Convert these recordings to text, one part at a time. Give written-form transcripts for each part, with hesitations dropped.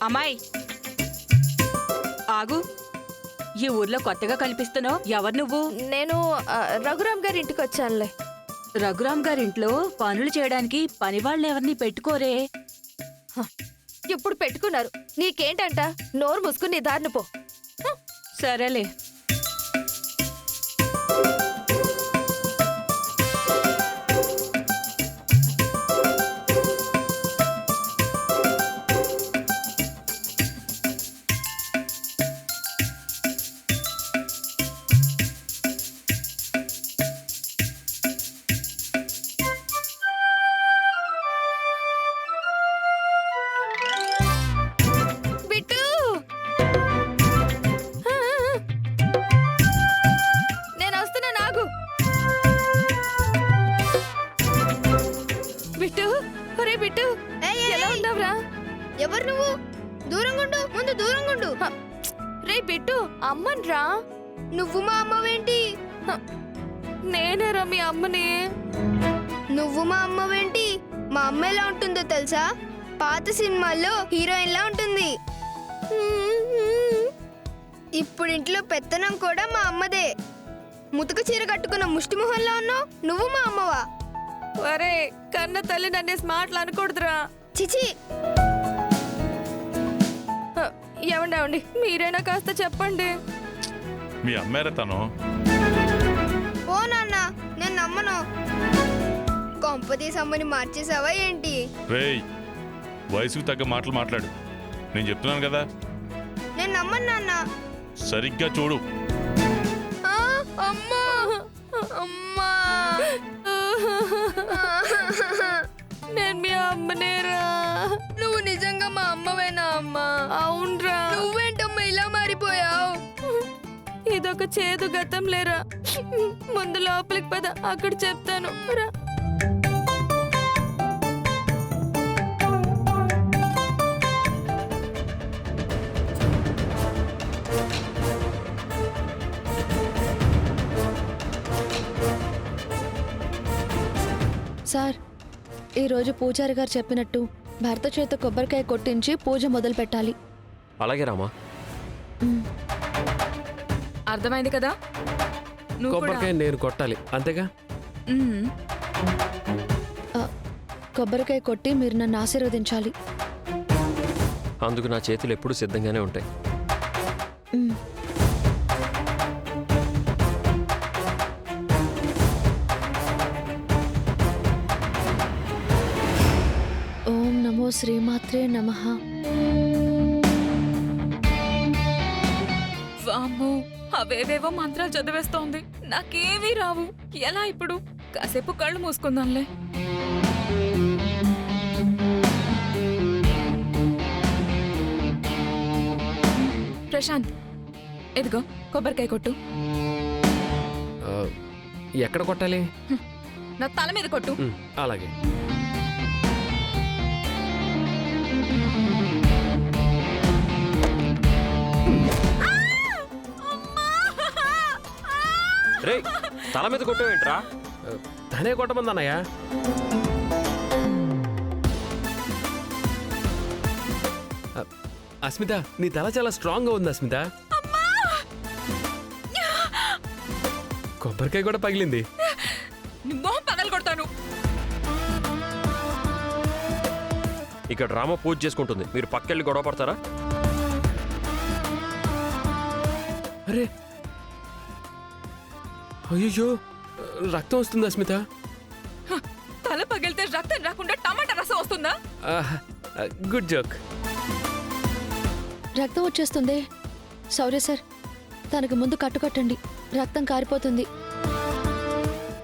అమ్మాయి ఆగు. ఈ ఊర్లో కొత్తగా కనిపిస్తున్నావు. ఎవరు నువ్వు? నేను రఘురామ్ గారి ఇంటికి వచ్చానులే. రఘురామ్ గారింట్లో పనులు చేయడానికి పని వాళ్ళెవరిని పెట్టుకోరే. ఇప్పుడు పెట్టుకున్నారు. నీకేంటంట? నోరు మూసుకుని నీ దారిని పో. సరేలే. బిట్టు, నేను వస్తున్నా. నాగు బిట్టు. ఒరే బిట్టు, ఎలా ఉన్నావురా? ఎవరు నువ్వు? దూరంగుండు, ముందు దూరంగుండు. రే బిట్టు, అమ్మన్రా. నువ్వు మా అమ్మవేంటి? నేనేరా మీ అమ్మని. నువ్వు మా అమ్మవేంటి? మా అమ్మ ఎలా ఉంటుందో తెలుసా? పాత సినిమాల్లో హీరోయిన్ లా ఉంటుంది. ఇప్పుడు ఇంట్లో పెత్తనం కూడా మా అమ్మదే. ముతుక చీర కట్టుకున్న ముష్టిమొహంలో ఉన్నావు. నువ్వు మా అమ్మవా? ఒరే కన్న తల్లి నన్నే స్మార్ట్లు అనకూడదురా. చిచి, ఏమండి మీరైనా కాస్త చెప్పండి. మీ అమ్మేరా తను? ఓ నాన్న, నేను నమ్మను. కొంపతీసి అమ్మని మార్చేసావా ఏంటి? రేయ్, వయసుకు తగ్గ మాటలు మాట్లాడు. నేను చెప్తున్నాను కదా. నేను నమ్మను నాన్న. సరిగ్గా చూడు. అమ్మా, అమ్మా. నేను మీ అమ్మనేరా. నువ్వు నిజంగా మా అమ్మవేనా అమ్మా? అవునరా. నువ్వేంటమ్మా ఇలా మారిపోయావు? ఇదొక చేదు గతం లేరా. ముందు లోపలికి పద, అక్కడ చెప్తాను రా. సార్, ఈరోజు పూజారి గారు చెప్పినట్టు భర్త చేత కొబ్బరికాయ కొట్టించి పూజ మొదలు పెట్టాలి. అలాగే రామా. అర్థమైంది కదా? నువ్వు కూడా. కొబ్బరికాయ నేను కొట్టాలి అంతేగా? ఉమ్. కొబ్బరికాయ కొట్టి మీరు నన్ను ఆశీర్వదించాలి. అందుకు నా చేతులు ఎప్పుడూ సిద్ధంగానే ఉంటాయి. మ్. ఓం నమో శ్రీమాత్రే నమః. వామ్మో, అవేవేవో మంత్రాలు చదివేస్తోంది. నాకేమీ రావు. ఎలా ఇప్పుడు? కాసేపు కళ్ళు మూసుకుందాంలే. ప్రశాంత్, ఇదిగో కొబ్బరికాయ కొట్టు. ఆ, ఎక్కడ కొట్టాలి? నా తల మీద కొట్టు. అలాగే. రే, తల మీద కొట్టావేంట్రా? తనే కొట్టమంది అన్నయ్య. అస్మిత, నీ తల చాలా స్ట్రాంగ్ గా ఉంది అస్మిత. కొబ్బరికాయ కూడా పగిలింది. మొహం పగలు కొడతాను. ఇక్కడ రామ పూజ చేసుకుంటుంది, మీరు పక్కెళ్ళి గొడవ పడతారా? అరే, అయ్యో, రక్తం వస్తుంది అస్మిత. తల పగిలితే రక్తం రాకుండా టమాటా రసం వస్తుందా? Good joke. రక్తం వచ్చేస్తుంది. సౌర్య సార్, తనకు ముందు కట్టుకట్టండి, రక్తం కారిపోతుంది.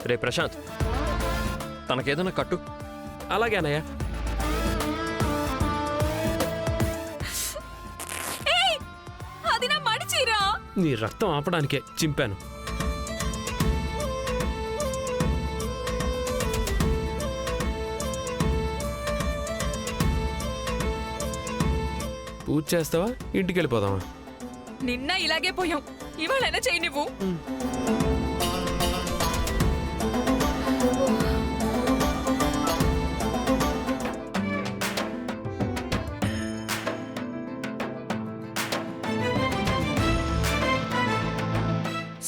రే ప్రశాంత్, తనకేదైనా కట్టు. అలాగే అన్నయ్య. అది నా మడిచీరా. నీ రక్తం ఆపడానికే చింపాను. పూజ చేస్తావా, ఇంటికి వెళ్ళిపోదామా? నిన్న ఇలాగే పోయాం, ఇవాళైనా చెయ్యి నువ్వు.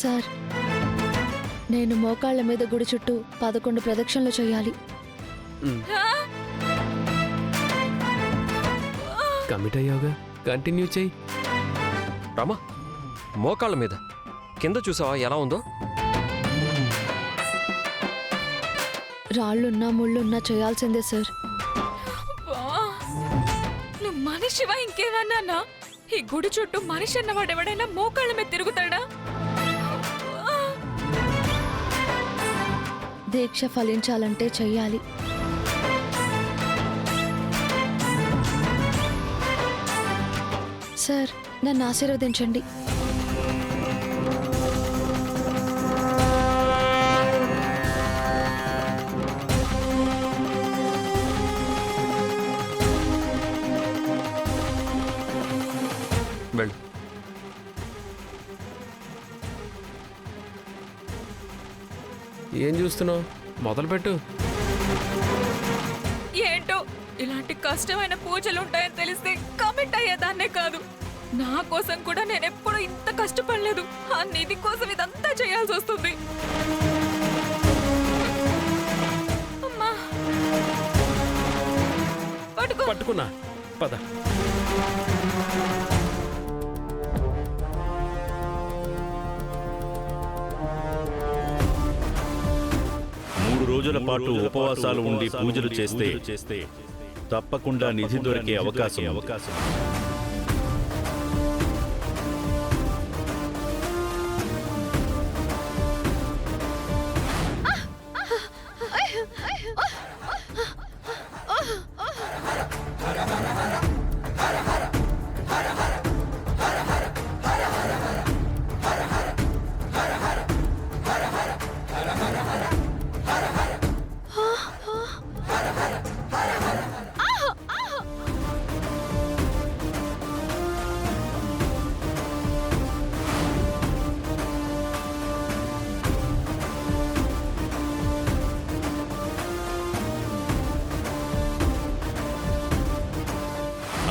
సార్ నేను మోకాళ్ళ మీద గుడి చుట్టూ 11 ప్రదక్షిణలు చేయాలి. కమిట్ అయ్యావుగా, కంటిన్యూ చెయ్యి. రామా, మోకాళ్ళ మీద కింద చూసావా ఎలా ఉందో? రాళ్ళున్నా ముళ్ళున్నా చేయాల్సిందే సార్. వా! నువ్వు మనిషివా ఇంకేమన్నా? ఈ గుడి చుట్టూ మనిషి అన్నవాడు ఎవడైనా మోకాళ్ళ మీద తిరుగుతాడా? వా! దీక్ష ఫలించాలంటే చెయ్యాలి. సార్ నన్ను ఆశీర్వదించండి. వెళ్ళు. ఏం చూస్తున్నావు? మొదలుపెట్టు. ఏంటో ఇలాంటి కష్టమైన పూజలు ఉంటాయని తెలిస్తే కమిట్ అయ్యేదాన్నే కాదు. నా కోసం కూడా నేను ఎప్పుడూ ఇంత కష్టపడలేదు. ఆ నిధి కోసం ఇదంతా చేయాల్సి వస్తుంది. అమ్మా, పట్టుకో. పట్టుకున్నా, పద. రోజుల పాటు ఉపవాసాలు ఉండి పూజలు చేస్తే తప్పకుండా నిధి దొరికే అవకాశం.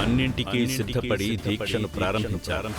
అన్నింటికీ సిద్ధపడి దీక్షను ప్రారంభించారు.